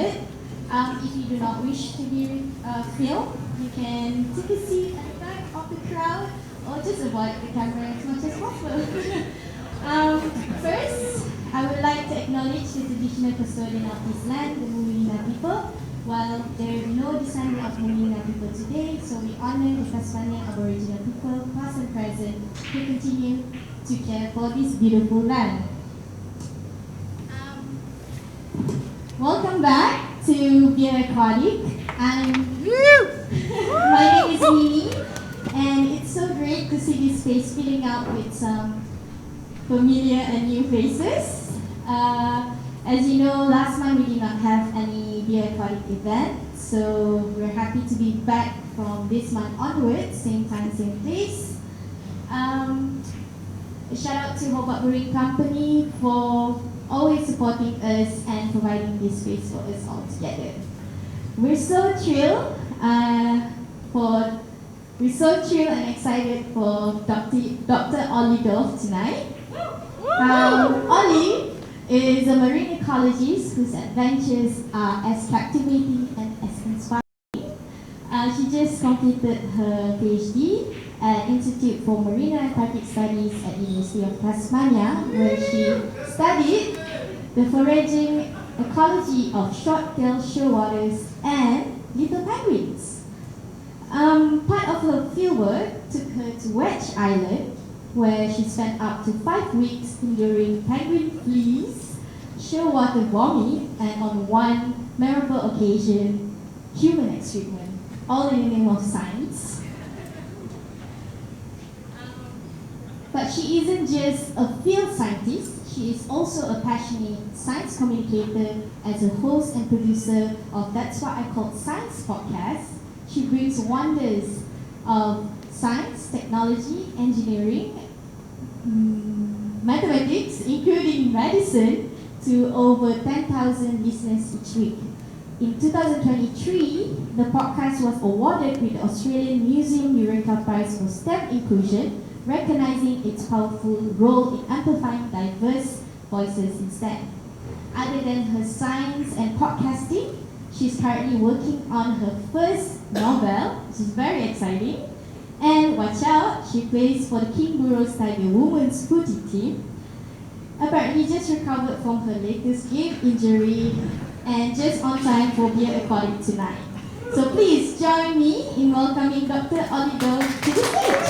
private. If you do not wish to be filmed, you can take a seat at the back of the crowd or just avoid the camera as much as possible. First, I would like to acknowledge the traditional custodian of this land, the Mumina people. While there is no descendant of Mumina people today, so we honor the Tasmanian Aboriginal people, past and present, who continue to care for this beautiful land. Welcome back to Beer Aquatic. My name is Mimi, and it's so great to see this space filling up with some familiar and new faces. As you know, last month we did not have any Beer Aquatic event, so we're happy to be back from this month onwards, same time, same place. A shout out to Hobart Brewing Company for always supporting us and providing this space for us all together. We're so thrilled and excited for Dr. Olly Dove tonight. Olly is a marine ecologist whose adventures are as captivating and as inspiring. She just completed her PhD at Institute for Marine and Aquatic Studies at the University of Tasmania, where she studied the foraging ecology of short-tailed shearwaters and little penguins. Part of her fieldwork took her to Wedge Island, where she spent up to 5 weeks enduring penguin fleas, shearwater vomit, and on one memorable occasion, human excrement, all in the name of science. But she isn't just a field scientist, she is also a passionate science communicator as a host and producer of That's What I Call Science podcast. She brings wonders of science, technology, engineering, mathematics, including medicine, to over 10,000 listeners each week. In 2023, the podcast was awarded with the Australian Museum Eureka Prize for STEM inclusion, recognizing its powerful role in amplifying diverse voices in STEM. Other than her science and podcasting, she's currently working on her first novel, which is very exciting. And watch out, she plays for the King Burrows Tiger Women's footy team. Apparently just recovered from her latest game injury and just on time for Beer Aquatic tonight. So please join me in welcoming Dr. Olly Dove to the stage.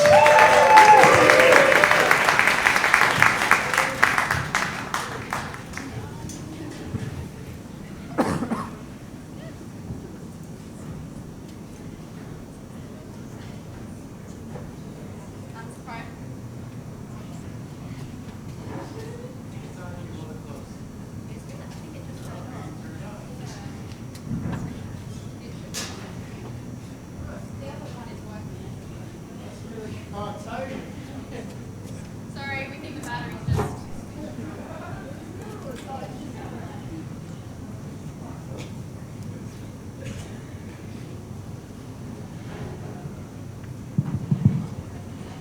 Sorry, we think the battery's just...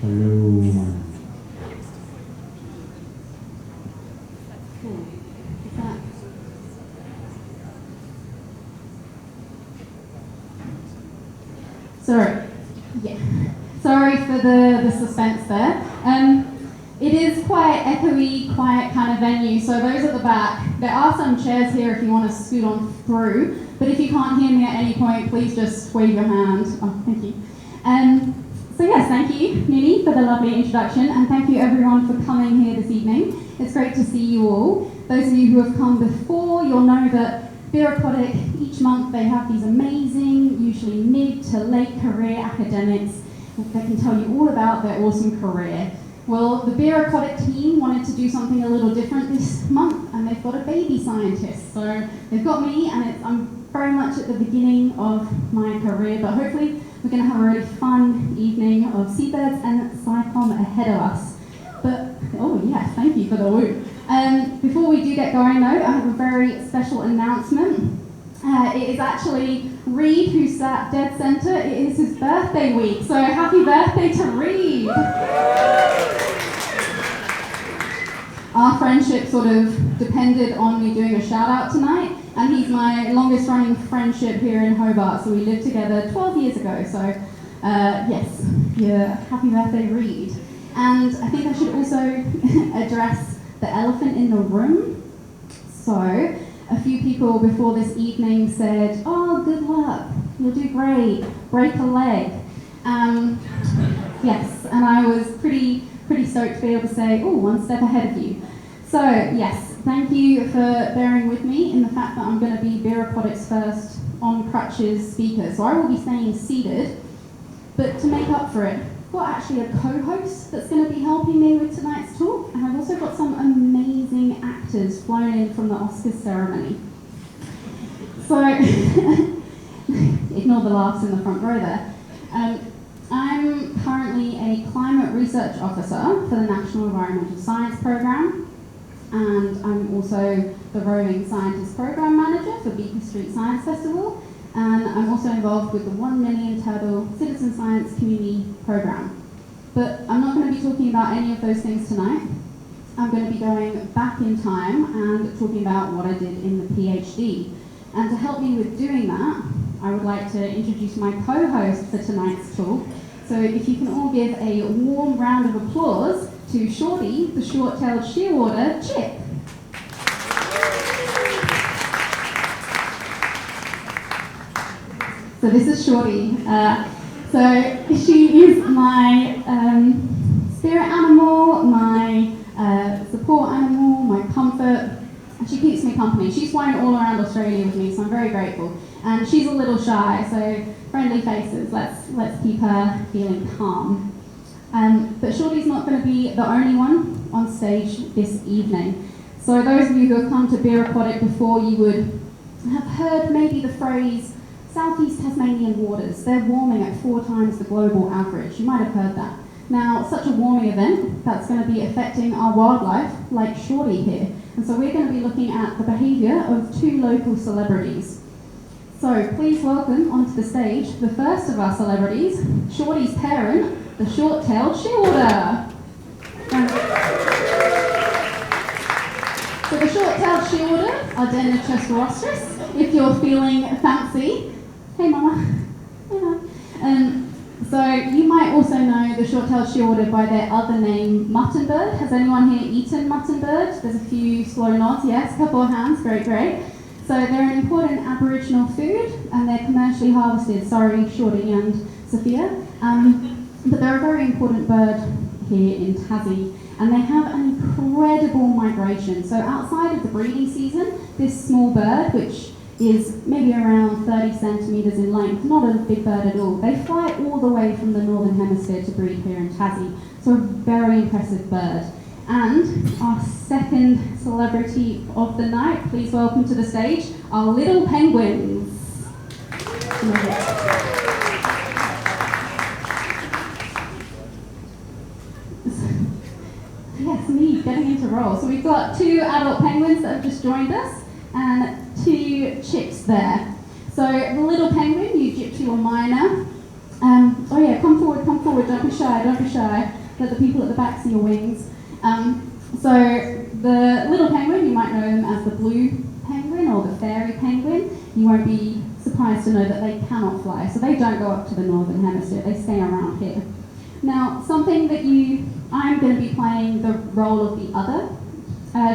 Hello. Sorry for the suspense there. It is quite echoey, quiet kind of venue, so those at the back, there are some chairs here if you want to scoot on through, but if you can't hear me at any point, please just wave your hand. Oh, thank you. So yes, thank you, Nini, for the lovely introduction, and thank you everyone for coming here this evening. It's great to see you all. Those of you who have come before, you'll know that Beer Aquatic, each month they have these amazing, usually mid to late career academics that can tell you all about their awesome career. Well, the Beer Aquatic team wanted to do something a little different this month, and they've got a baby scientist. So they've got me, and I'm very much at the beginning of my career, but hopefully we're going to have a really fun evening of Seabirds and Scicomm ahead of us. But, oh yes, thank you for the woo. Before we do get going though, I have a very special announcement. It is actually Reed who sat dead centre. It is his birthday week, so happy birthday to Reed! Our friendship sort of depended on me doing a shout out tonight, and he's my longest running friendship here in Hobart, so we lived together 12 years ago, so yes, yeah, happy birthday Reed. And I think I should also address the elephant in the room. So, a few people before this evening said, oh, good luck, you'll do great, break a leg. Yes, and I was pretty stoked to be able to say, oh, one step ahead of you. So, yes, thank you for bearing with me in the fact that I'm going to be Beer Aquatic's first on crutches speaker. So I will be staying seated, but to make up for it, I've got actually a co-host that's going to be helping me with tonight's talk, and I've also got some amazing actors flown in from the Oscars ceremony. So, ignore the laughs in the front row there. I'm currently a climate research officer for the National Environmental Science Programme, and I'm also the roving scientist program manager for Beacon Street Science Festival, and I'm also involved with the 1 Million Turtle Citizen Science Community Programme. But I'm not going to be talking about any of those things tonight. I'm going to be going back in time and talking about what I did in the PhD. And to help me with doing that, I would like to introduce my co-host for tonight's talk. So if you can all give a warm round of applause to Shorty, the short-tailed shearwater chip. So this is Shorty. So she is my spirit animal, my support animal, my comfort. And she keeps me company. She's flown all around Australia with me, so I'm very grateful. And she's a little shy, so friendly faces. Let's keep her feeling calm. But Shorty's not going to be the only one on stage this evening. So those of you who have come to Beer Aquatic before, you would have heard maybe the phrase, Southeast Tasmanian waters, they're warming at 4 times the global average. You might have heard that. Now, such a warming event, that's going to be affecting our wildlife, like Shorty here. And so we're going to be looking at the behaviour of 2 local celebrities. So please welcome onto the stage the first of our celebrities, Shorty's parent, the short-tailed shearwater. So the short-tailed shearwater, Ardenichus rostris, if you're feeling fancy. Hey mama. Hey, so you might also know the short-tailed shearwater by their other name, muttonbird. Has anyone here eaten muttonbird? There's a few slow nods, yes, a couple of hands, great. So they're an important Aboriginal food, and they're commercially harvested. Sorry, Shorty and Sophia. But they're a very important bird here in Tassie, and they have an incredible migration. So outside of the breeding season, this small bird, which is maybe around 30 centimetres in length, not a big bird at all. They fly all the way from the Northern Hemisphere to breed here in Tassie. So a very impressive bird. And our second celebrity of the night, please welcome to the stage, our little penguins. Yes, me getting into roles. So we've got 2 adult penguins that have just joined us, and 2 chicks there. So the little penguin, you gypsy or miner. Oh yeah, come forward, don't be shy. Let the people at the back see your wings. So the little penguin, you might know them as the blue penguin or the fairy penguin. You won't be surprised to know that they cannot fly, so they don't go up to the Northern Hemisphere, they stay around here. Now, something that I'm going to be playing the role of the other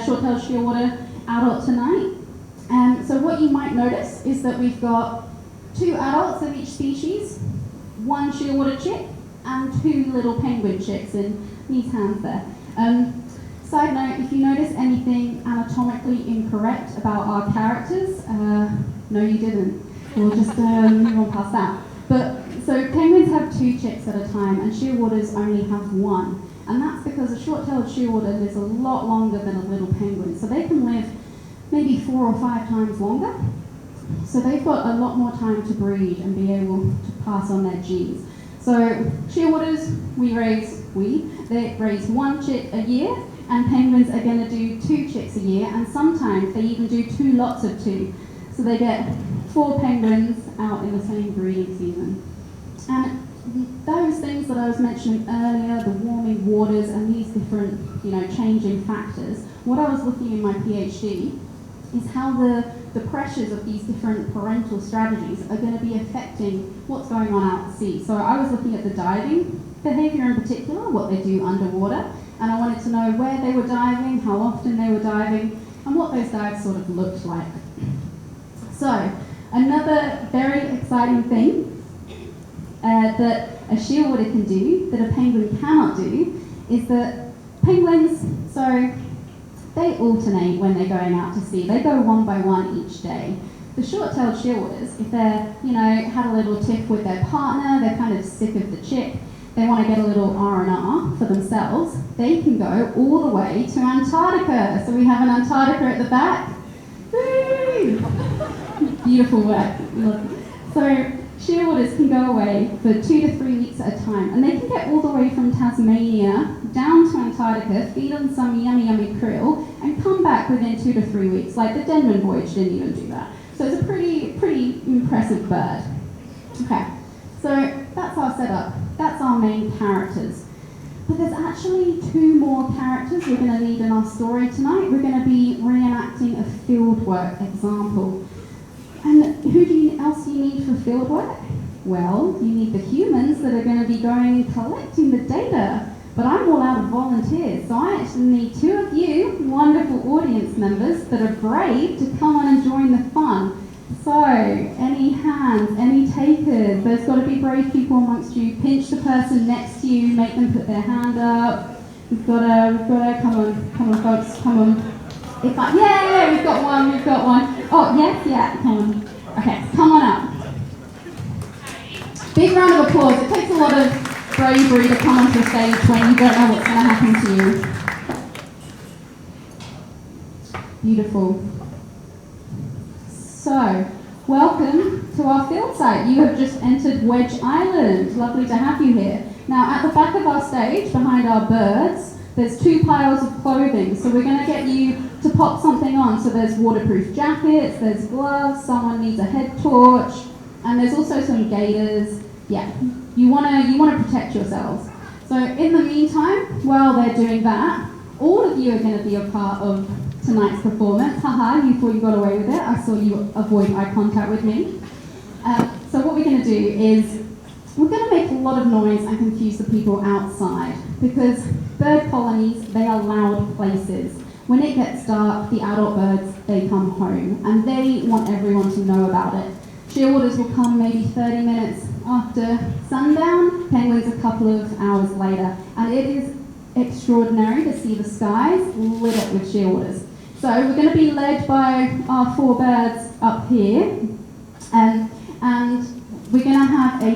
short-tailed shearwater adult tonight. So what you might notice is that we've got 2 adults of each species, 1 shearwater chick, and 2 little penguin chicks in these hands there. Side note, if you notice anything anatomically incorrect about our characters, no you didn't. We'll just move on past that. But so penguins have 2 chicks at a time, and shearwaters only have 1. And that's because a short-tailed shearwater lives a lot longer than a little penguin. So they can live maybe 4 or 5 times longer. So they've got a lot more time to breed and be able to pass on their genes. So shearwaters, they raise 1 chick a year, and penguins are going to do 2 chicks a year, and sometimes they even do 2 lots of 2. So they get 4 penguins out in the same breeding season. And those things that I was mentioning earlier, the warming waters and these different, changing factors, what I was looking in my PhD is how the the pressures of these different parental strategies are going to be affecting what's going on out at sea. So I was looking at the diving behaviour in particular, what they do underwater, and I wanted to know where they were diving, how often they were diving, and what those dives sort of looked like. So, another very exciting thing that a shearwater can do, that a penguin cannot do, is that penguins, so they alternate when they're going out to sea. They go one by one each day. The short-tailed shearwaters, if they're, had a little tiff with their partner, they're kind of sick of the chick, they want to get a little R&R for themselves, they can go all the way to Antarctica. So we have an Antarctica at the back. Woo! Beautiful work. So shearwaters can go away for 2 to 3 weeks at a time, and they can get all the way from Tasmania down to Antarctica, feed on some yummy, yummy krill, and come back within 2 to 3 weeks. Like the Denman voyage didn't even do that. So it's a pretty impressive bird. Okay, so that's our setup. That's our main characters. But there's actually 2 more characters we're going to need in our story tonight. We're going to be reenacting a fieldwork example. And who else do you need for fieldwork? Well, you need the humans that are going to be going and collecting the data. But I'm all out of volunteers, so I actually need 2 of you, wonderful audience members, that are brave to come on and join the fun. So, any hands, any takers? There's got to be brave people amongst you. Pinch the person next to you, make them put their hand up. We've got to, come on folks, come on. We've got one. Oh, yes, yeah, come on. Okay, come on up. Big round of applause. It takes a lot of bravery to come onto the stage when you don't know what's going to happen to you. Beautiful. So, welcome to our field site. You have just entered Wedge Island. Lovely to have you here. Now, at the back of our stage, behind our birds, there's 2 piles of clothing. So we're going to get you to pop something on. So there's waterproof jackets, there's gloves, someone needs a head torch, and there's also some gaiters. Yeah, you want to protect yourselves. So in the meantime, while they're doing that, all of you are going to be a part of tonight's performance. Haha, you thought you got away with it. I saw you avoid eye contact with me. So what we're going to do is we're going to make a lot of noise and confuse the people outside, because bird colonies, they are loud places. When it gets dark, the adult birds, they come home, and they want everyone to know about it. Shearwaters will come maybe 30 minutes after sundown, penguins a couple of hours later, and it is extraordinary to see the skies lit up with shearwaters. So we're going to be led by our 4 birds up here, and we're going to have a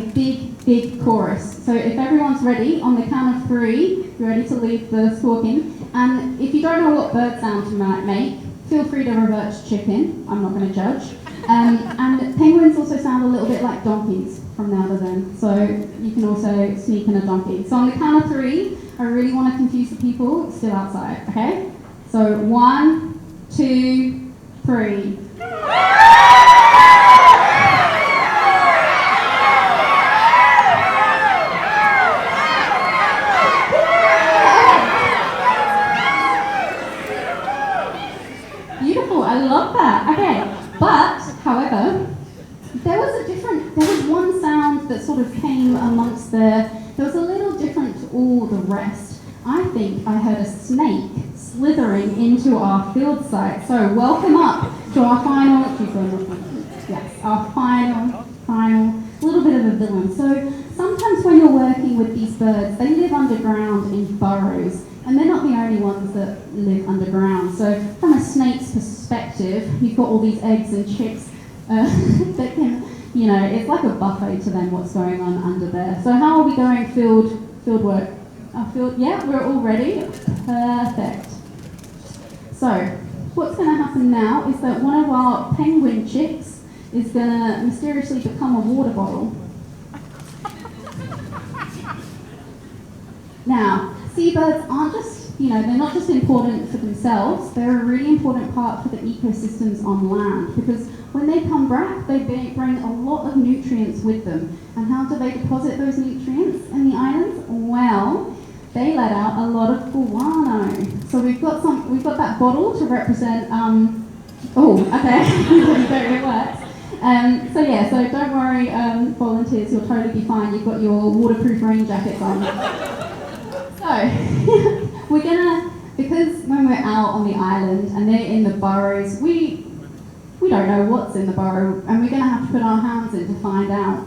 big chorus. So if everyone's ready, on the count of 3, you're ready to leave the squawking. And if you don't know what bird sounds you might make, feel free to revert to chicken. I'm not going to judge. And penguins also sound a little bit like donkeys from now to then. So you can also sneak in a donkey. So on the count of 3, I really want to confuse the people still outside, okay? So 1, 2, 3. Beautiful, I love that. Okay, but, however, there was one sound that sort of came amongst there was a little different to all the rest. I think I heard a snake slithering into our field site. So welcome up to our final, little bit of a villain. So sometimes when you're working with these birds, they live underground in burrows, and they're not the only ones that live underground. So from a snake's perspective, you've got all these eggs and chicks that can, it's like a buffet to them what's going on under there. So how are we going field work? Yeah, we're all ready. Perfect. So what's going to happen now is that one of our penguin chicks is going to mysteriously become a water bottle. Now, seabirds aren't just, they're not just important for themselves, they're a really important part for the ecosystems on land, because when they come back, they bring a lot of nutrients with them. And how do they deposit those nutrients in the islands? Well, they let out a lot of guano. So we've got that bottle to represent Oh, okay. It works. So yeah, so don't worry, volunteers, you'll totally be fine. You've got your waterproof rain jackets on. So, we're gonna, because when we're out on the island and they're in the burrows, we don't know what's in the burrow, and we're gonna have to put our hands in to find out.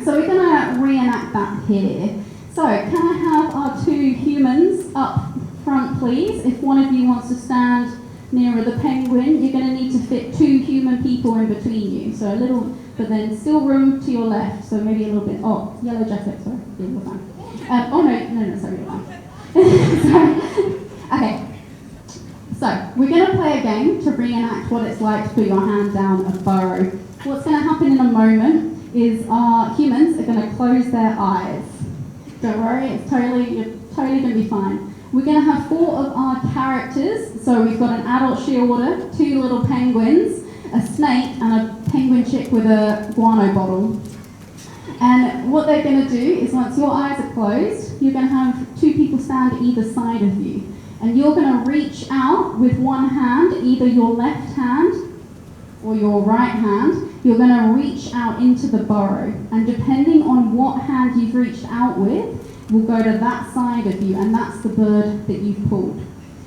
So we're gonna reenact that here. So, can I have our two humans up front, please? If one of you wants to stand nearer the penguin, you're going to need to fit two human people in between you. So a little, but then still room to your left. So maybe a little bit. Oh, yellow jacket. Sorry, yeah, you're fine. Oh no, sorry, you're fine. Okay. So we're going to play a game to reenact what it's like to put your hand down a burrow. What's going to happen in a moment is our humans are going to close their eyes. Don't worry, you're totally going to be fine. We're going to have 4 of our characters. So we've got an adult shearwater, 2 little penguins, a snake, and a penguin chick with a guano bottle. And what they're going to do is once your eyes are closed, you're going to have 2 people stand either side of you. And you're going to reach out with one hand, either your left hand or your right hand. You're going to reach out into the burrow. And depending on what hand you've reached out with, will go to that side of you, and that's the bird that you've pulled.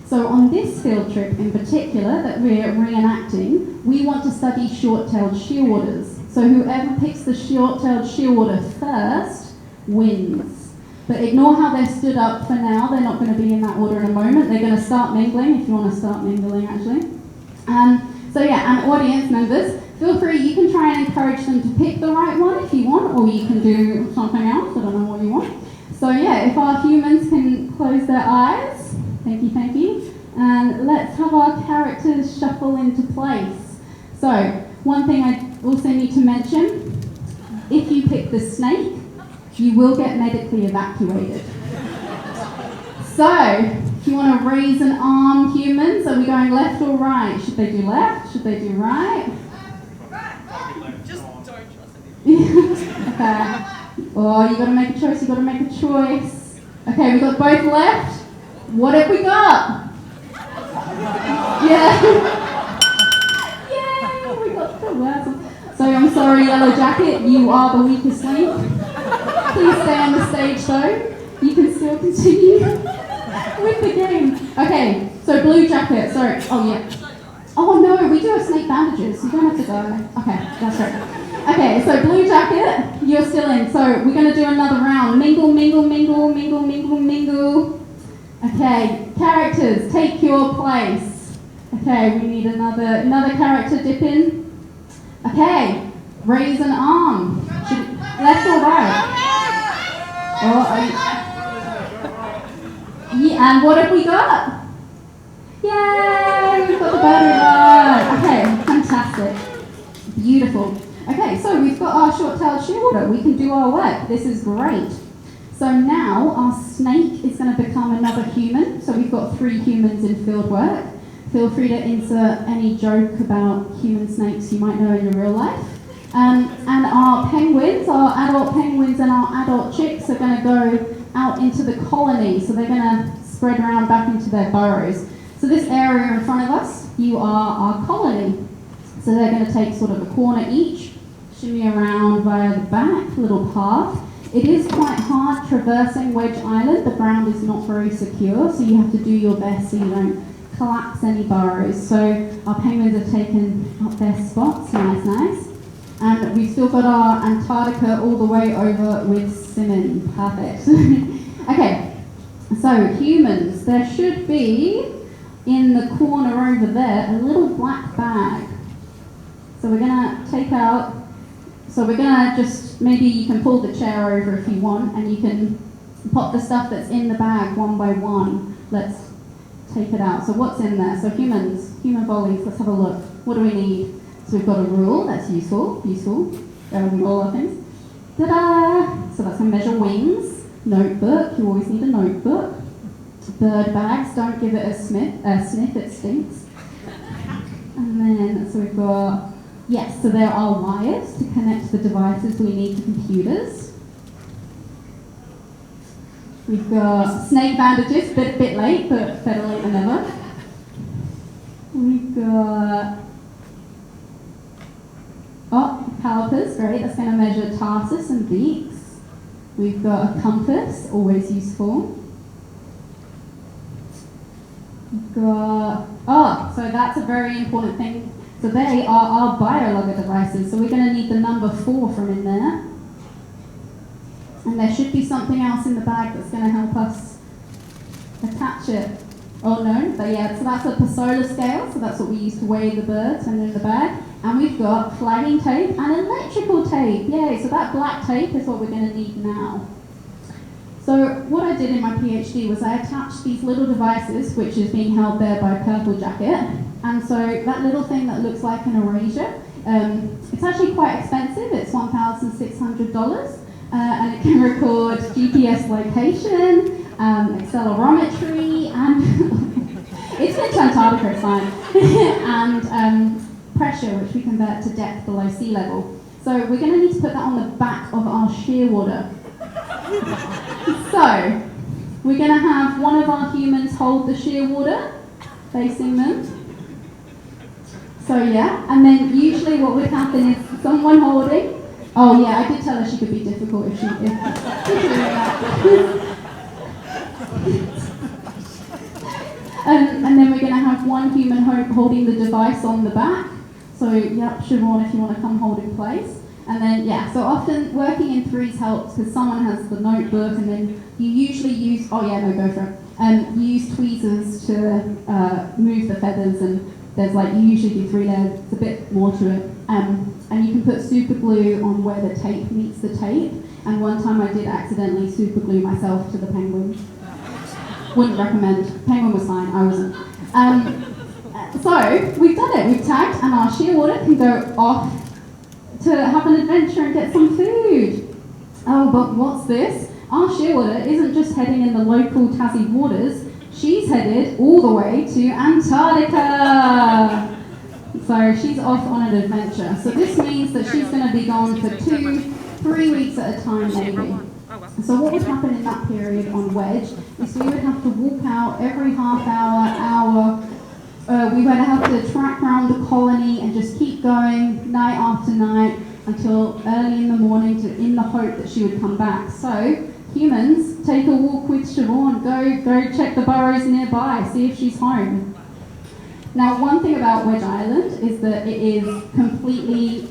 So on this field trip in particular that we're reenacting, we want to study short-tailed shearwaters. So whoever picks the short-tailed shearwater first wins. But ignore how they're stood up for now. They're not going to be in that order in a moment. They're going to start mingling, if you want to start mingling actually. So yeah, and audience members, feel free, you can try and encourage them to pick the right one if you want, or you can do something else, I don't know what you want. So yeah, if our humans can close their eyes, thank you, and let's have our characters shuffle into place. So, one thing I also need to mention, if you pick the snake, you will get medically evacuated. So, if you want to raise an arm, humans, are we going left or right? Should they do left? Should they do right? Just don't trust anyone. Okay. Oh, you got to make a choice, Okay, we got both left. What have we got? Yeah. Yay, we got the words. So I'm sorry, Yellow Jacket, you are the weakest link. Please stay on the stage though. You can still continue with the game. Okay, so Blue Jacket, sorry. Oh yeah. Oh no, we do have snake bandages. You don't have to go. Okay, that's right. Okay, so Blue Jacket, you're still in. So we're going to do another round. Mingle. Okay, characters, take your place. Okay, we need another character dip in. Okay, raise an arm. Left or right? Yeah, and what have we got? Yay, we've got the battery right. Okay, fantastic. Beautiful. Okay, so we've got our short-tailed shearwater. We can do our work. This is great. So now our snake is going to become another human. So we've got 3 humans in Fieldwork. Feel free to insert any joke about human snakes you might know in your real life. And our penguins, our adult penguins and our adult chicks are going to go out into the colony. So they're going to spread around back into their burrows. So this area in front of us, you are our colony. So they're going to take sort of a corner each, shimmy around via the back, little path. It is quite hard traversing Wedge Island. The ground is not very secure, so you have to do your best so you don't collapse any burrows. So our penguins have taken up their spots, nice. And we've still got our Antarctica all the way over with Simon, perfect. Okay, so humans, there should be, in the corner over there, a little black bag. So we're going to take out, just, maybe you can pull the chair over if you want, and you can pop the stuff that's in the bag one by one. Let's take it out. So what's in there? So human volleys, let's have a look. What do we need? So we've got a rule, that's useful. All our things. Ta-da! So that's going to measure wings. Notebook, you always need a notebook. Bird bags, don't give it a sniff, it stinks. And then, so we've got, yes, so there are wires to connect the devices we need to computers. We've got snake bandages, bit late, but better late than never. We've got calipers, great, that's going to measure tarsus and beaks. We've got a compass, always useful. We've got, so that's a very important thing. So they are our biologger devices, so we're going to need the number 4 from in there. And there should be something else in the bag that's going to help us attach it. Oh no, but yeah, so that's a Pasola scale, so that's what we use to weigh the birds and in the bag. And we've got flagging tape and electrical tape. Yay, so that black tape is what we're going to need now. So what I did in my PhD was I attached these little devices, which is being held there by a purple jacket. And so that little thing that looks like an erasure, it's actually quite expensive. It's $1,600. And it can record GPS location, accelerometry, and it's been to Antarctica, it's fine, and pressure, which we convert to depth below sea level. So we're going to need to put that on the back of our shearwater. So we're going to have one of our humans hold the shearwater, facing them. So yeah, and then usually what would happen is someone holding. Oh yeah, I did tell her she could be difficult if she did that. And then we're going to have one human holding the device on the back. So yep, Siobhan, if you want to come hold in place. And then yeah, so often working in threes helps because someone has the notebook, and then you usually use, oh yeah, no, go for it. You use tweezers to move the feathers, and there's like, you usually do 3 layers, it's a bit more to it. And you can put super glue on where the tape meets the tape. And one time I did accidentally super glue myself to the penguin. Wouldn't recommend. Penguin was fine, I wasn't. So we've done it, we've tagged, and our shearwater can go off to have an adventure and get some food. Oh, but what's this? Our shearwater isn't just heading in the local Tassie waters, she's headed all the way to Antarctica. So she's off on an adventure. So this means that she's going to be gone for 2-3 weeks at a time maybe. So what would happen in that period on wedge is we would have to walk out every half hour. We would have to track around the colony and just keep going night after night until early in the morning in the hope that she would come back. So humans, take a walk with Siobhan, go check the burrows nearby, see if she's home. Now, one thing about Wedge Island is that it is completely,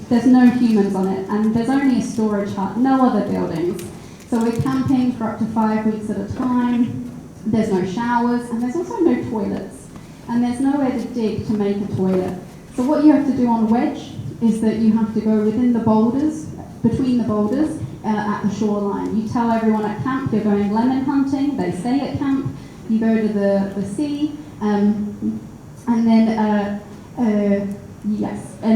there's no humans on it, and there's only a storage hut, no other buildings. So we're camping for up to 5 weeks at a time, there's no showers, and there's also no toilets. And there's nowhere to dig to make a toilet. So what you have to do on Wedge is that you have to go within the boulders, between the boulders, at the shoreline. You tell everyone at camp you're going lemon hunting, they stay at camp, you go to the sea, and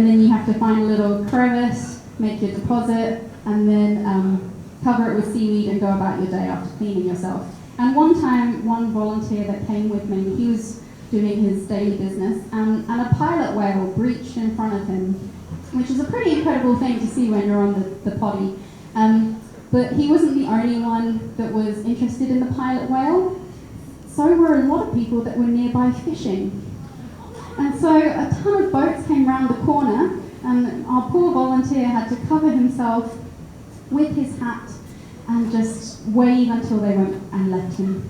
then you have to find a little crevice, make your deposit, and then cover it with seaweed and go about your day after cleaning yourself. And one time, one volunteer that came with me, he was doing his daily business, and a pilot whale breached in front of him, which is a pretty incredible thing to see when you're on the potty. But he wasn't the only one that was interested in the pilot whale. So were a lot of people that were nearby fishing. And so a ton of boats came round the corner, and our poor volunteer had to cover himself with his hat and just wave until they went and left him.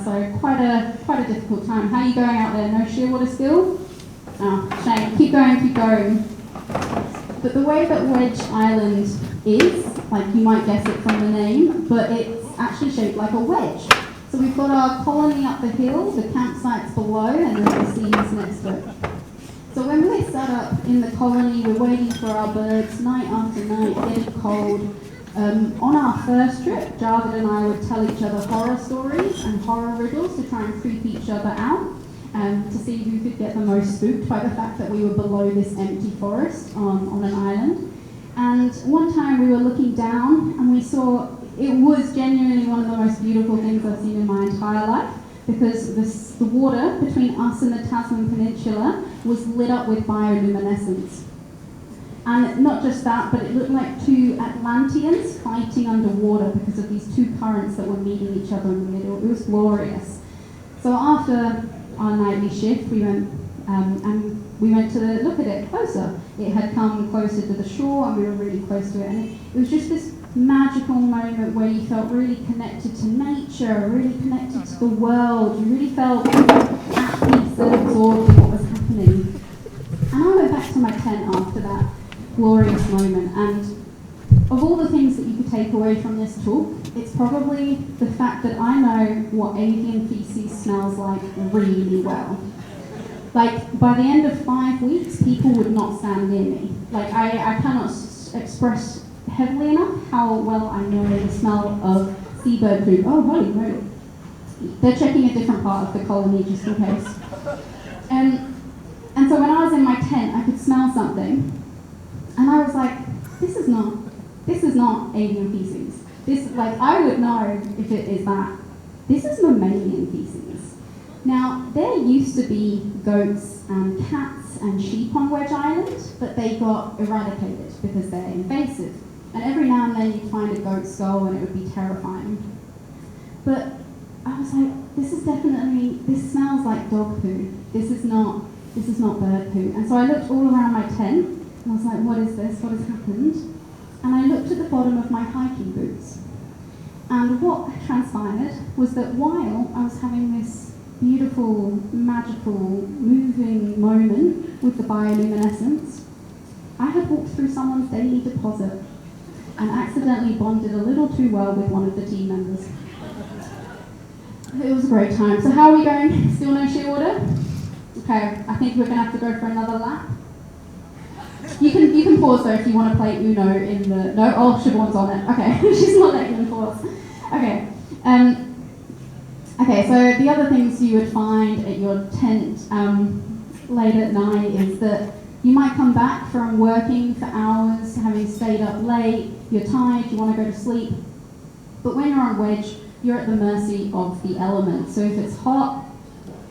So quite a difficult time. How are you going out there? No shearwater skill? Oh, shame. Keep going. But the way that Wedge Island is, like you might guess it from the name, but it's actually shaped like a wedge. So we've got our colony up the hill, the campsite's below, and then the sea's next to it. So when we're set up in the colony, we're waiting for our birds night after night, getting cold. On our first trip, Jarvid and I would tell each other horror stories and horror riddles to try and creep each other out, to see who could get the most spooked by the fact that we were below this empty forest on an island. And one time we were looking down and we saw, it was genuinely one of the most beautiful things I've seen in my entire life, because the water between us and the Tasman Peninsula was lit up with bioluminescence. And not just that, but it looked like 2 Atlanteans fighting underwater because of these 2 currents that were meeting each other in the middle. It was glorious. So after our nightly shift, we went to look at it closer. it had come closer to the shore and we were really close to it. And it was just this magical moment where you felt really connected to nature, really connected to the world. You really felt at peace and absorbed in what was happening. And I went back to my tent after that glorious moment, and of all the things that you could take away from this talk, it's probably the fact that I know what avian feces smells like really well. Like, by the end of 5 weeks, people would not stand near me. Like, I cannot express heavily enough how well I know the smell of seabird poop. Oh, holy moly. They're checking a different part of the colony just in case. And so when I was in my tent, I could smell something, and I was like, this is not avian feces. This, like, I would know if it is that. This is mammalian feces. Now, there used to be goats and cats and sheep on Wedge Island, but they got eradicated because they're invasive. And every now and then you'd find a goat skull and it would be terrifying. But I was like, this smells like dog poo. This is not bird poo. And so I looked all around my tent and I was like, what is this? What has happened? And I looked at the bottom of my hiking boots. And what transpired was that while I was having this beautiful, magical, moving moment with the bioluminescence, I had walked through someone's daily deposit and accidentally bonded a little too well with one of the team members. It was a great time. So how are we going? Still no shearwater? Okay, I think we're going to have to go for another lap. You can pause though if you want to play Uno in the... No? Oh, Siobhan's on it. Okay, she's not letting them pause. Okay. Okay, so the other things you would find at your tent late at night is that you might come back from working for hours, having stayed up late, you're tired, you want to go to sleep. But when you're on Wedge, you're at the mercy of the elements. So if it's hot,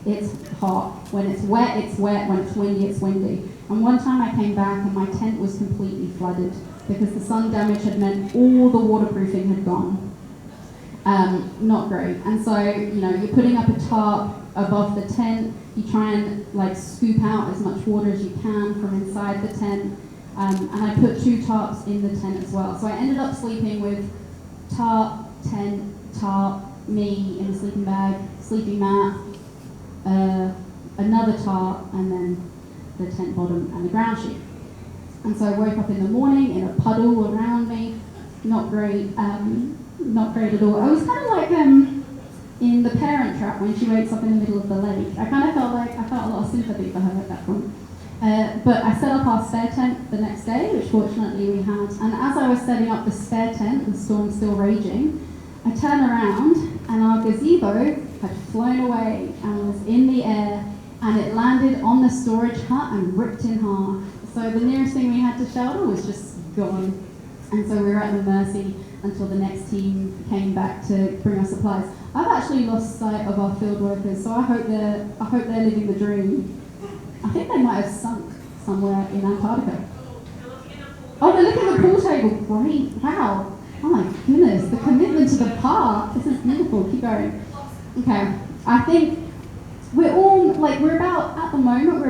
it's hot. When it's wet, it's wet. When it's windy, it's windy. And one time I came back and my tent was completely flooded because the sun damage had meant all the waterproofing had gone. Not great. And so, you're putting up a tarp above the tent. You try and scoop out as much water as you can from inside the tent. And I put 2 tarps in the tent as well. So I ended up sleeping with tarp, tent, tarp, me in a sleeping bag, sleeping mat, another tarp, and then the tent bottom and the ground sheet. And so I woke up in the morning in a puddle around me. Not great. Not great at all. I was kind of like in The Parent Trap when she wakes up in the middle of the lake. I kind of felt a lot of sympathy for her at that point. But I set up our spare tent the next day, which fortunately we had. And as I was setting up the spare tent, the storm still raging, I turned around and our gazebo had flown away and was in the air, and it landed on the storage hut and ripped in half. So the nearest thing we had to shelter was just gone. And so we were at the mercy until the next team came back to bring us supplies. I've actually lost sight of our field workers, so I hope they're living the dream. I think they might have sunk somewhere in Antarctica. Oh, they're looking at the pool table. Great. Wow. Oh my goodness, the commitment to the park. This is beautiful. Keep going. Okay. I think we're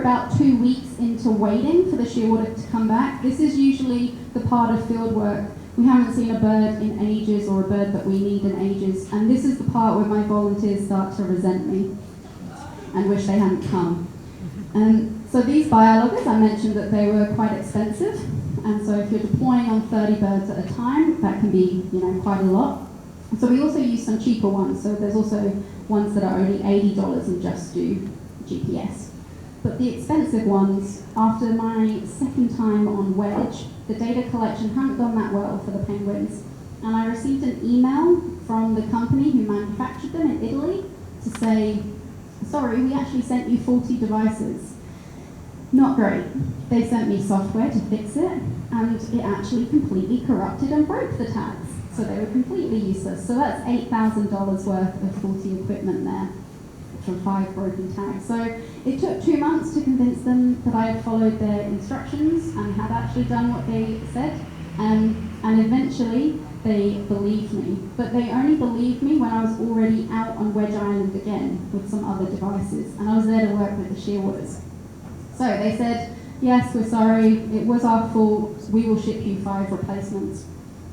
about 2 weeks into waiting for the shearwater to come back. This is usually the part of field work. We haven't seen a bird in ages, or a bird that we need in ages, and this is the part where my volunteers start to resent me and wish they hadn't come. So these biologgers, I mentioned that they were quite expensive, and so if you're deploying on 30 birds at a time, that can be quite a lot. So we also use some cheaper ones, so there's also ones that are only $80 and just do GPS. But the expensive ones, after my second time on Wedge, the data collection hadn't gone that well for the penguins. And I received an email from the company who manufactured them in Italy to say, sorry, we actually sent you 40 devices. Not great. They sent me software to fix it, and it actually completely corrupted and broke the tags. So they were completely useless. So that's $8,000 worth of faulty equipment there from 5 broken tags. So it took 2 months to convince them that I had followed their instructions and had actually done what they said. And eventually they believed me. But they only believed me when I was already out on Wedge Island again with some other devices. And I was there to work with the shearwaters. So they said, Yes, we're sorry, it was our fault, we will ship you 5 replacements.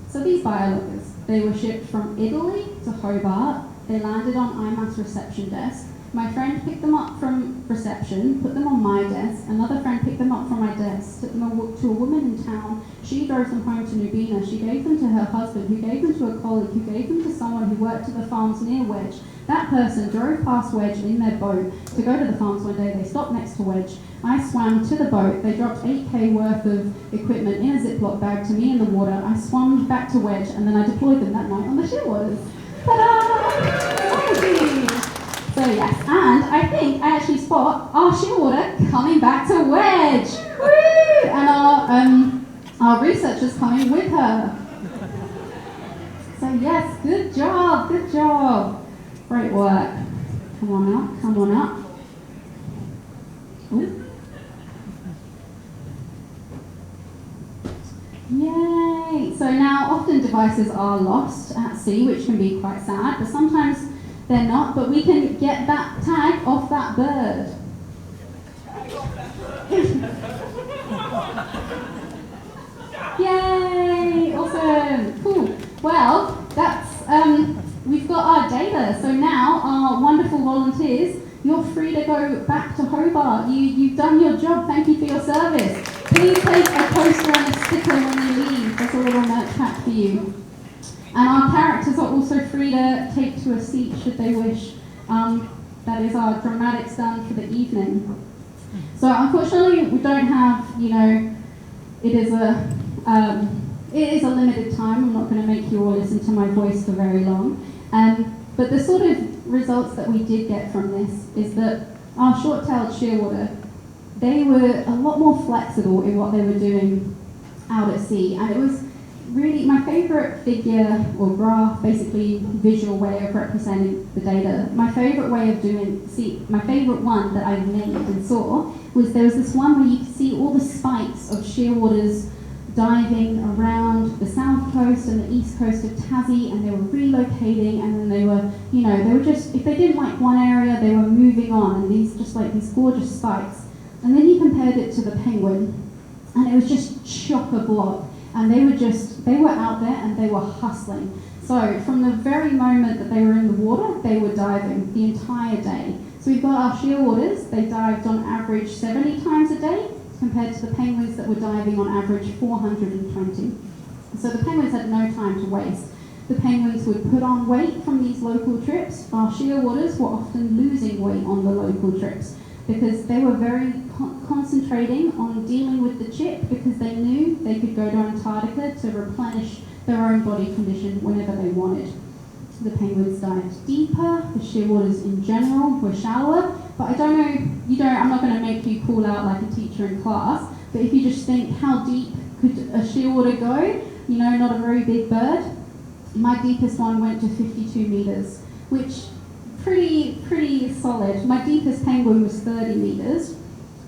So these biologgers, they were shipped from Italy to Hobart, they landed on IMAS reception desk. My friend picked them up from reception, put them on my desk, another friend picked them up from my desk, took them to a woman in town, she drove them home to Nubina, she gave them to her husband, who gave them to a colleague, who gave them to someone who worked at the farms near Wedge. That person drove past Wedge in their boat to go to the farms one day, they stopped next to Wedge, I swam to the boat, they dropped 8k worth of equipment in a Ziploc bag to me in the water, I swam back to Wedge and then I deployed them that night on the shearwaters. Ta-da! So yes, and I think I actually spot our shearwater coming back to Wedge. Woo! And our researchers coming with her. So yes, good job, good job. Great work. Come on up, come on up. Ooh. Yay! So now often devices are lost at sea, which can be quite sad, but sometimes they're not, but we can get that tag off that bird. Yay! Awesome! Cool. Well, that's we've got our data. So now our wonderful volunteers, you're free to go back to Hobart. You've done your job. Thank you for your service. Please take a poster and a sticker when you leave. There's a little merch pack for you. And our characters are also free to take to a seat should they wish. That is our dramatics done for the evening. So unfortunately, we don't have, it is a limited time. I'm not going to make you all listen to my voice for very long. But the sort of results that we did get from this is that our short-tailed shearwater, they were a lot more flexible in what they were doing out at sea. And it was really my favourite figure or graph, basically visual way of representing the data. My favourite way of my favourite one that I made and saw was there was this one where you could see all the spikes of shearwaters diving around the south coast and the east coast of Tassie, and they were relocating, and then they were just, if they didn't like one area, they were moving on, and these gorgeous spikes. And then you compared it to the penguin, and it was just chock-a-block. And they were out there and they were hustling. So from the very moment that they were in the water, they were diving the entire day. So we've got our shearwaters, they dived on average 70 times a day, compared to the penguins that were diving on average 420. So the penguins had no time to waste. The penguins would put on weight from these local trips. Our shearwaters were often losing weight on the local trips, because they were very concentrating on dealing with the chip, because they knew they could go to Antarctica to replenish their own body condition whenever they wanted. The penguins dived deeper, the shearwaters in general were shallower, but I'm not going to make you call out like a teacher in class, but if you just think how deep could a shearwater go, not a very big bird, my deepest one went to 52 meters, which pretty solid. My deepest penguin was 30 meters.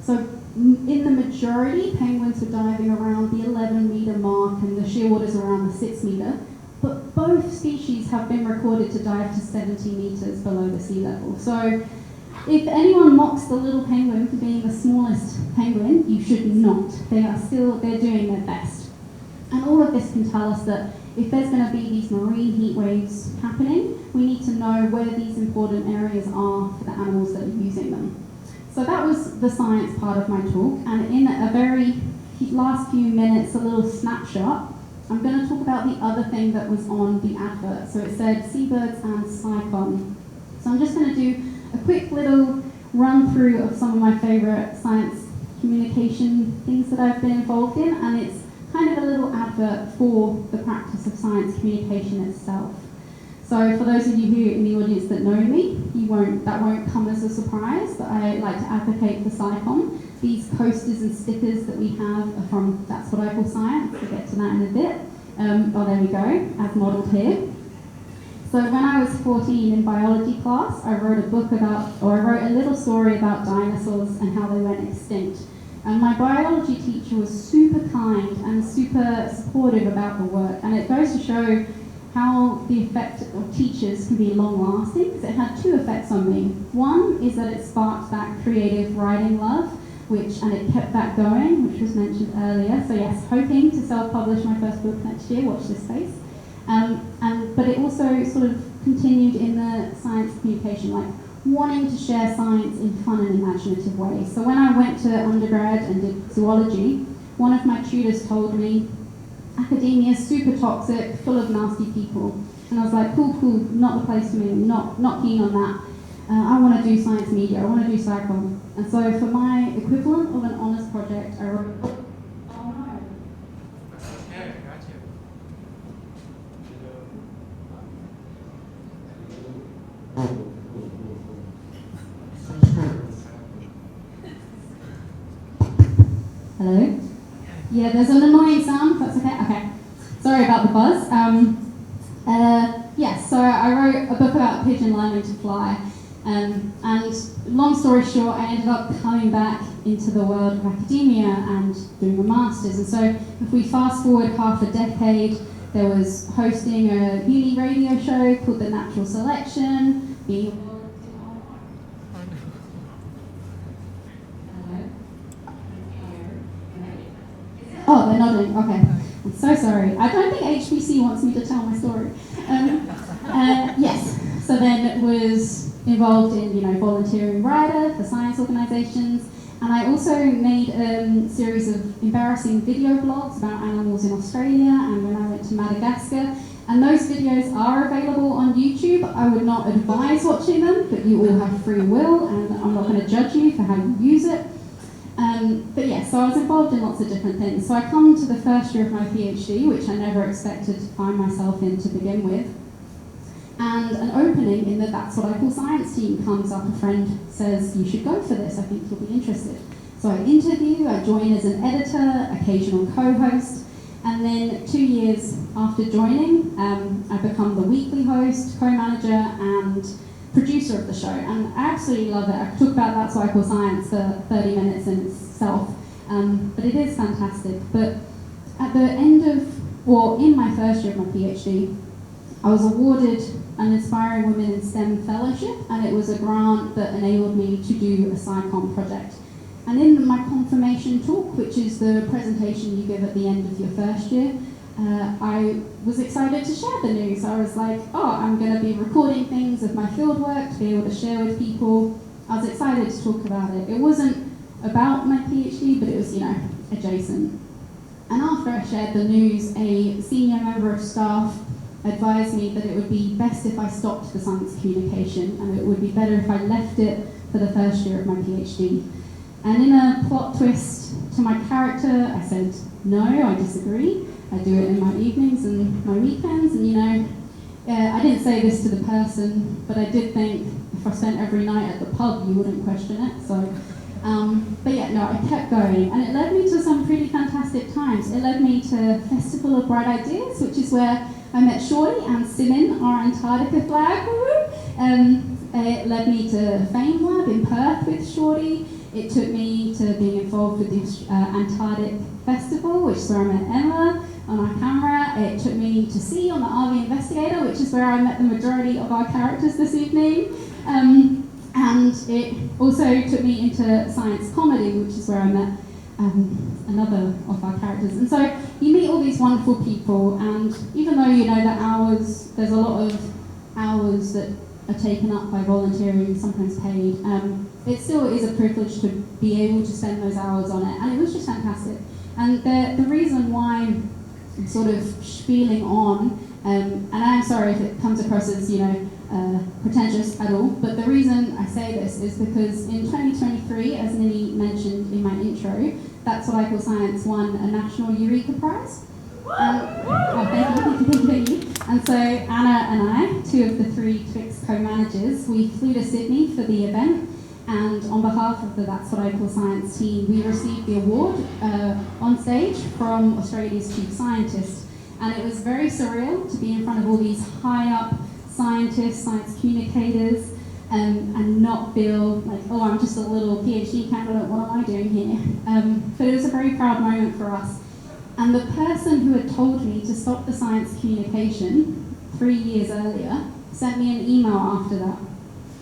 So in the majority, penguins were diving around the 11 meter mark and the shearwaters around the 6 meter. But both species have been recorded to dive to 70 meters below the sea level. So if anyone mocks the little penguin for being the smallest penguin, you should not. They're doing their best. And all of this can tell us that if there's going to be these marine heat waves happening, we need to know where these important areas are for the animals that are using them. So that was the science part of my talk, and in a very last few minutes, a little snapshot, I'm going to talk about the other thing that was on the advert. So it said Seabirds and Scicomm. So I'm just going to do a quick little run through of some of my favourite science communication things that I've been involved in, and it's kind of a little advert for the practice of science communication itself. So for those of you who in the audience that know me, that won't come as a surprise, but I like to advocate for Scicomm. These posters and stickers that we have are from That's What I Call Science. We'll get to that in a bit. There we go, as modelled here. So when I was 14 in biology class, I wrote a little story about dinosaurs and how they went extinct. And my biology teacher was super kind and super supportive about the work, and it goes to show how the effect of teachers can be long-lasting, because it had two effects on me. One is that it sparked that creative writing love and it kept that going, which was mentioned earlier. So yes, hoping to self-publish my first book next year, watch this space. But it also sort of continued in the science communication, like wanting to share science in fun and imaginative ways. So when I went to undergrad and did zoology, one of my tutors told me, academia is super toxic, full of nasty people. And I was like, cool, not the place for me, not keen on that. I want to do science media, I want to do Scicomm. And so for my equivalent of an honours project, I wrote a book. Oh no. That's okay, I got you. Hello? Yeah, there's an annoying sound, that's okay? Okay. Sorry about the buzz. Yes, so I wrote a book about pigeon learning to fly. And long story short, I ended up coming back into the world of academia and doing a master's. And so if we fast forward half a decade, there was hosting a uni radio show called The Natural Selection, being Oh, they're nodding. Okay. I'm so sorry. I don't think HBC wants me to tell my story. Yes. So then was involved in, volunteering writer for science organisations, and I also made a series of embarrassing video blogs about animals in Australia and when I went to Madagascar. And those videos are available on YouTube. I would not advise watching them, but you all have free will, and I'm not going to judge you for how you use it. But yeah, so I was involved in lots of different things. So I come to the first year of my PhD, which I never expected to find myself in to begin with. And an opening in the That's What I Call Science team comes up. A friend says, you should go for this, I think you'll be interested. So I interview, I join as an editor, occasional co-host, and then 2 years after joining, I become the weekly host, co-manager, and producer of the show, and I absolutely love it. I could talk about That's What I Call Science for 30 minutes in itself, but it is fantastic. But at the end of, in my first year of my PhD, I was awarded an Inspiring Women in STEM fellowship, and it was a grant that enabled me to do a Scicomm project. And in my confirmation talk, which is the presentation you give at the end of your first year, I was excited to share the news. I was like, I'm going to be recording things of my fieldwork to be able to share with people. I was excited to talk about it. It wasn't about my PhD, but it was, adjacent. And after I shared the news, a senior member of staff advised me that it would be best if I stopped the science communication, and it would be better if I left it for the first year of my PhD. And in a plot twist to my character, I said, no, I disagree. I do it in my evenings and my weekends, and I didn't say this to the person, but I did think if I spent every night at the pub, you wouldn't question it. So, but yeah, no, I kept going, and it led me to some pretty fantastic times. It led me to Festival of Bright Ideas, which is where I met Shorty and Simon, our Antarctica flag. It led me to Fame Lab in Perth with Shorty. It took me to being involved with the Antarctic Festival, which is where I met Emma on our camera. It took me to Sea on the RV Investigator, which is where I met the majority of our characters this evening. And it also took me into science comedy, which is where I met another of our characters. And so you meet all these wonderful people, and even though there's a lot of hours that are taken up by volunteering, sometimes paid, it still is a privilege to be able to spend those hours on it, and it was just fantastic. And the reason why I'm sort of spieling on, and I'm sorry if it comes across as pretentious at all, but the reason I say this is because in 2023, as Nini mentioned in my intro, That's What I Call Science won a National Eureka Prize. Thank you. And so Anna and I, two of the three Twix co-managers, we flew to Sydney for the event, and on behalf of the That's What I Call Science team, we received the award on stage from Australia's chief scientist. And it was very surreal to be in front of all these high-up scientists, science communicators, and not feel like, I'm just a little PhD candidate, what am I doing here? But it was a very proud moment for us. And the person who had told me to stop the science communication 3 years earlier sent me an email after that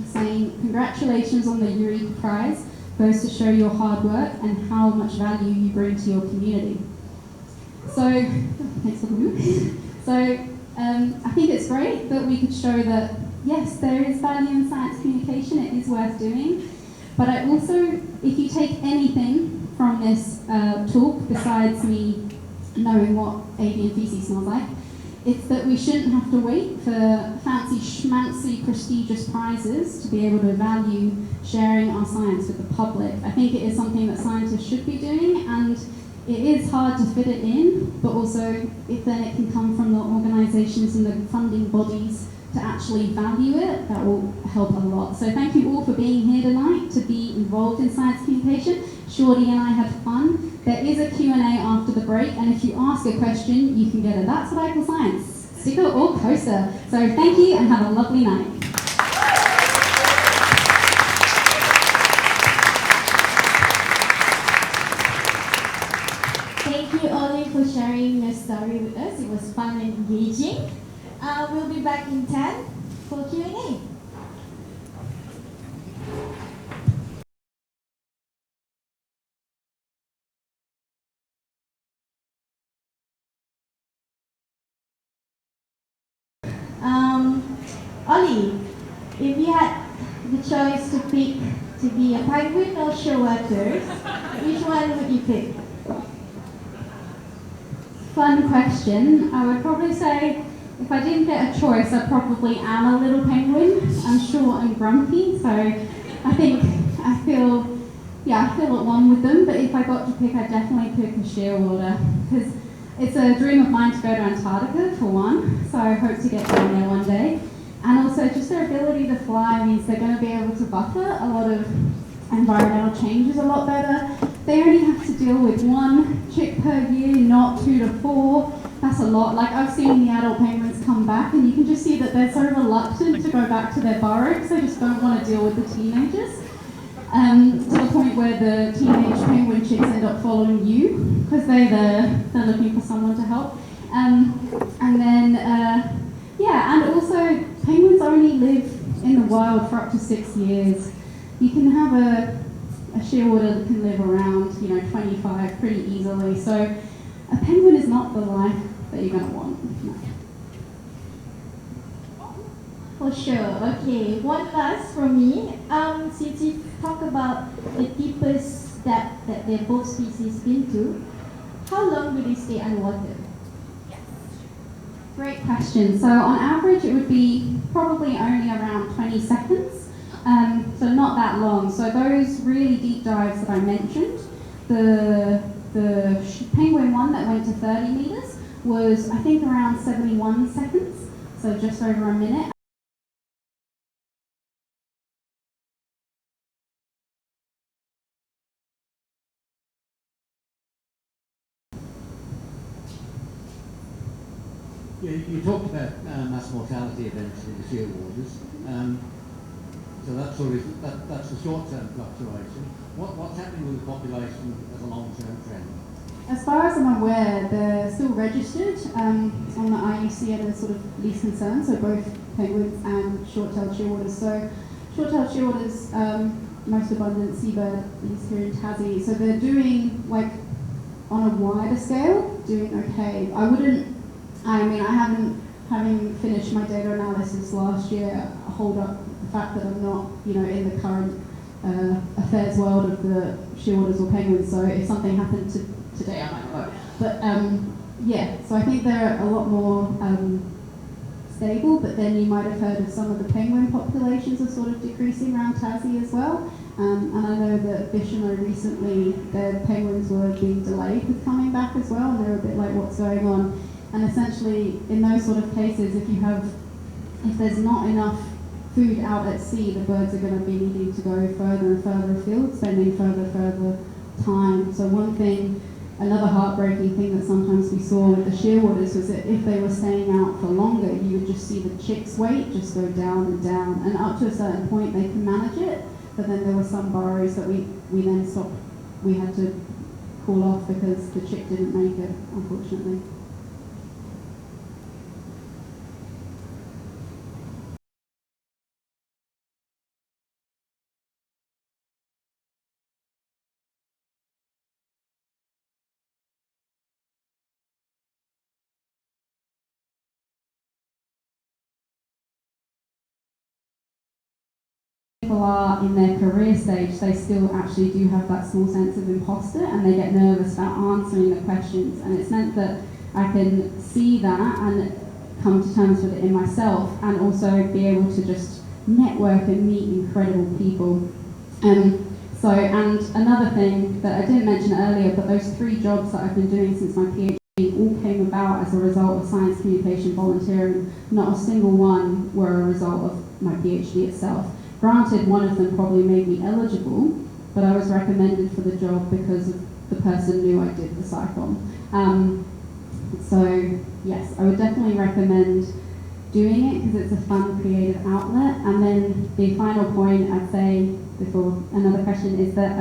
saying, congratulations on the Eureka Prize, goes to show your hard work and how much value you bring to your community. So, thanks for coming. So, I think it's great that we could show that, yes, there is value in science communication, it is worth doing. But I also, if you take anything from this talk, besides me knowing what avian feces smells like, it's that we shouldn't have to wait for fancy schmancy prestigious prizes to be able to value sharing our science with the public. I think it is something that scientists should be doing, and it is hard to fit it in, but also if then it can come from the organisations and the funding bodies to actually value it, that will help a lot. So thank you all for being here tonight, to be involved in science communication. Shorty and I had fun. There is a Q&A after the break, and if you ask a question, you can get a That's What I Call Science sticker or coaster. So thank you and have a lovely night. Thank you, Olly, for sharing your story with us. It was fun and engaging. We'll be back in 10 for Q&A. Olly, if you had the choice to pick to be a penguin or shearwater, which one would you pick? Fun question. I would probably say, if I didn't get a choice, I probably am a little penguin. I'm short and grumpy, so I feel at one with them. But if I got to pick, I'd definitely pick a shearwater, because it's a dream of mine to go to Antarctica for one. So I hope to get down there one day. And also, just their ability to fly means they're going to be able to buffer a lot of environmental changes a lot better. They only have to deal with 1 chick per year, not 2 to 4. That's a lot. Like, I've seen the adult penguins come back, and you can just see that they're so reluctant to go back to their burrow because they just don't want to deal with the teenagers. To the point where the teenage penguin chicks end up following you because they're looking for someone to help. And also penguins only live in the wild for up to 6 years. You can have a shearwater that can live around 25 pretty easily. So a penguin is not the life that you're going to want. No. For sure. Okay, one last from me. Since you talk about the deepest depth that their both species been to, how long do they stay underwater? Great question. So on average, it would be probably only around 20 seconds. So not that long. So those really deep dives that I mentioned, the penguin one that went to 30 meters was, I think, around 71 seconds. So just over a minute. You talked about mass mortality events in the shearwaters. So that's the short-term fluctuation. What's happening with the population as a long-term trend? As far as I'm aware, they're still registered on the IUC at a sort of least concern, so both penguins and short-tailed shearwaters. So short-tailed shearwaters, most abundant seabird is here in Tassie, so they're doing, like, on a wider scale, doing okay. I haven't, having finished my data analysis last year, hold up the fact that I'm not, in the current affairs world of the shearwaters or penguins, so if something happened today, I might not know. But so I think they're a lot more stable, but then you might have heard of some of the penguin populations are sort of decreasing around Tassie as well. And I know that Bishano recently, their penguins were being delayed with coming back as well, and they're a bit like, what's going on? And essentially, in those sort of cases, if there's not enough food out at sea, the birds are going to be needing to go further and further afield, spending further time. So another heartbreaking thing that sometimes we saw with the shearwaters was that if they were staying out for longer, you would just see the chicks' weight just go down and down, and up to a certain point they can manage it, but then there were some burrows that we then stopped, we had to call off because the chick didn't make it, unfortunately. people are in their career stage, they still actually do have that small sense of imposter, and they get nervous about answering the questions. And it's meant that I can see that and come to terms with it in myself, and also be able to just network and meet incredible people. And another thing that I didn't mention earlier, but those 3 jobs that I've been doing since my PhD all came about as a result of science communication volunteering. Not a single one were a result of my PhD itself. Granted, one of them probably made me eligible, but I was recommended for the job because of the person knew I did the Scicomm. So yes, I would definitely recommend doing it because it's a fun, creative outlet. And then the final point I'd say before another question is that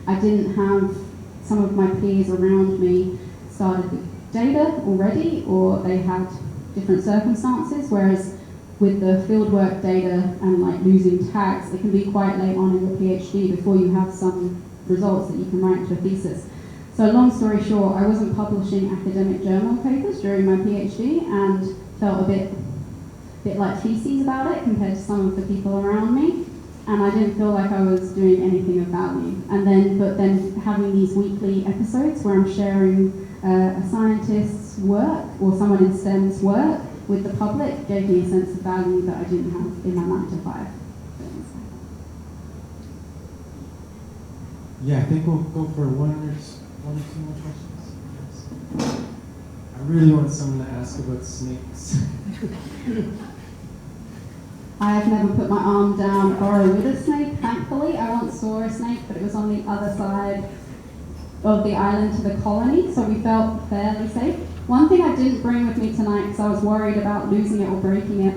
I didn't have some of my peers around me started with data already, or they had different circumstances, whereas with the fieldwork data and like losing tags, it can be quite late on in your PhD before you have some results that you can write to a thesis. So long story short, I wasn't publishing academic journal papers during my PhD and felt a bit like feces about it compared to some of the people around me. And I didn't feel like I was doing anything of value. But then having these weekly episodes where I'm sharing a scientist's work or someone in STEM's work with the public gave me a sense of value that I didn't have in my 9 to 5. Yeah, I think we'll go for one or 2 more questions. I really want someone to ask about snakes. I have never put my arm down a burrow with a snake, thankfully. I once saw a snake, but it was on the other side of the island to the colony, so we felt fairly safe. One thing I didn't bring with me tonight, because I was worried about losing it or breaking it,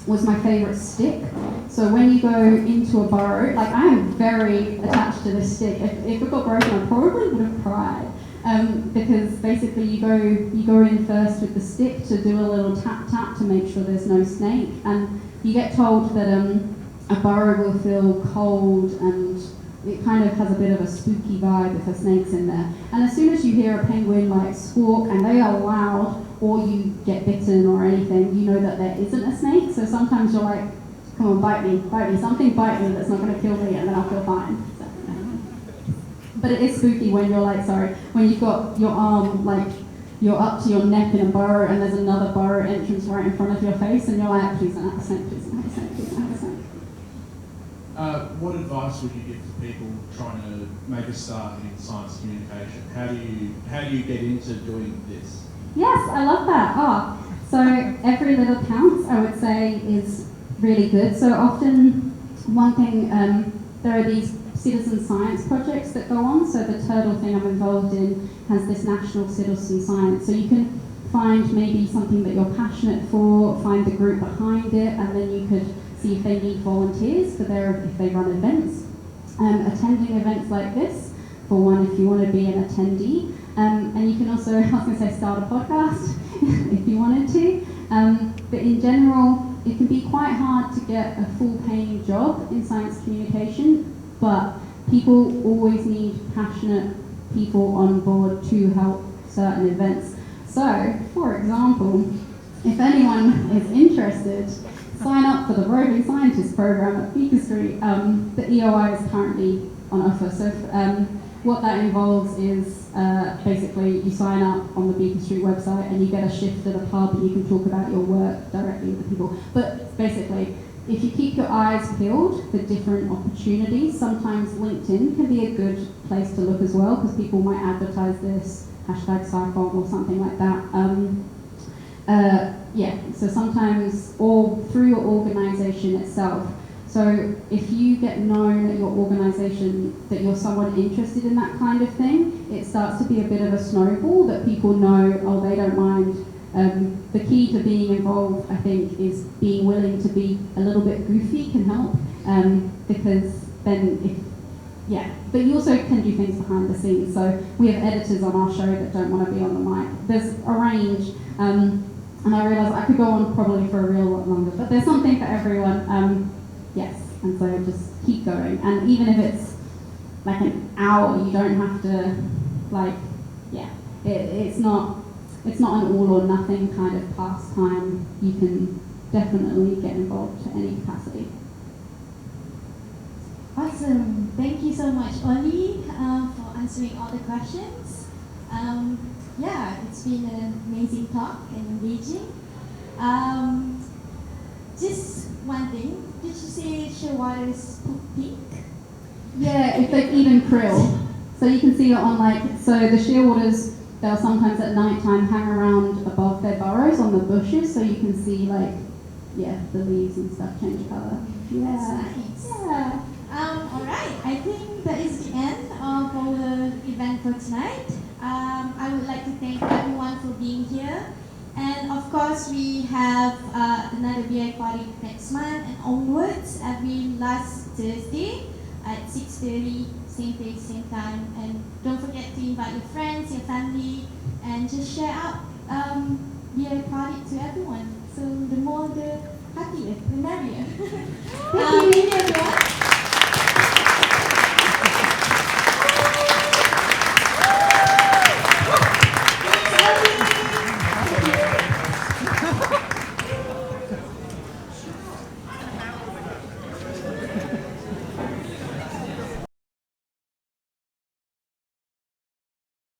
was my favourite stick. So when you go into a burrow, like I am very attached to this stick. If it got broken, I probably would have cried. Because basically you go in first with the stick to do a little tap tap to make sure there's no snake, and you get told that a burrow will feel cold and it kind of has a bit of a spooky vibe if a snake's in there. And as soon as you hear a penguin like squawk and they are loud, or you get bitten or anything, you know that there isn't a snake. So sometimes you're like, come on, bite me, something bite me that's not going to kill me, and then I'll feel fine. So, but it is spooky when you're like, when you've got your arm like you're up to your neck in a burrow and there's another burrow entrance right in front of your face, and you're like, please don't have a snake, please don't have a snake, please don't have a snake. What advice would you give to people trying to make a start in science communication? How do you get into doing this? Yes, I love that. So every little counts, I would say, is really good. So often, one thing, there are these citizen science projects that go on. So the turtle thing I'm involved in has this national citizen science. So you can find maybe something that you're passionate for, find the group behind it, and then you could see if they need volunteers if they run events. Attending events like this, for one, if you want to be an attendee. And you can also, I was going to say, start a podcast if you wanted to. But in general, it can be quite hard to get a full-paying job in science communication, but people always need passionate people on board to help certain events. So, for example, if anyone is interested, sign up for the Roving Scientist program at Beaker Street. The EOI is currently on offer. So what that involves is basically you sign up on the Beaker Street website and you get a shift at a pub and you can talk about your work directly with the people. But basically, if you keep your eyes peeled for different opportunities, sometimes LinkedIn can be a good place to look as well, because people might advertise this, #Scicomm or something like that. So sometimes, or through your organisation itself. So if you get known at your organisation that you're someone interested in that kind of thing, it starts to be a bit of a snowball that people know, oh, they don't mind. The key to being involved, I think, is being willing to be a little bit goofy can help, because then but you also can do things behind the scenes. So we have editors on our show that don't want to be on the mic. There's a range, and I realise I could go on probably for a real lot longer, but there's something for everyone. Yes, and so just keep going. And even if it's like an hour, you don't have to, it's not an all or nothing kind of pastime. You can definitely get involved to any capacity. Awesome. Thank you so much, Olly, for answering all the questions. Yeah, it's been an amazing talk and engaging. Just one thing. Did you say shearwater is pink? Yeah, if they've eaten krill. So you can see it on so the shearwaters, they'll sometimes at night time hang around above their burrows on the bushes, so you can see the leaves and stuff change colour. Yeah. That's nice. Yeah. Alright, I think that is the end of our event for tonight. I would like to thank everyone for being here. And of course, we have another Beer Aquatic next month and onwards every last Thursday at 6:30, same place, same time. And don't forget to invite your friends, your family, and just share out Beer Aquatic to everyone. So the more the happier, the merrier.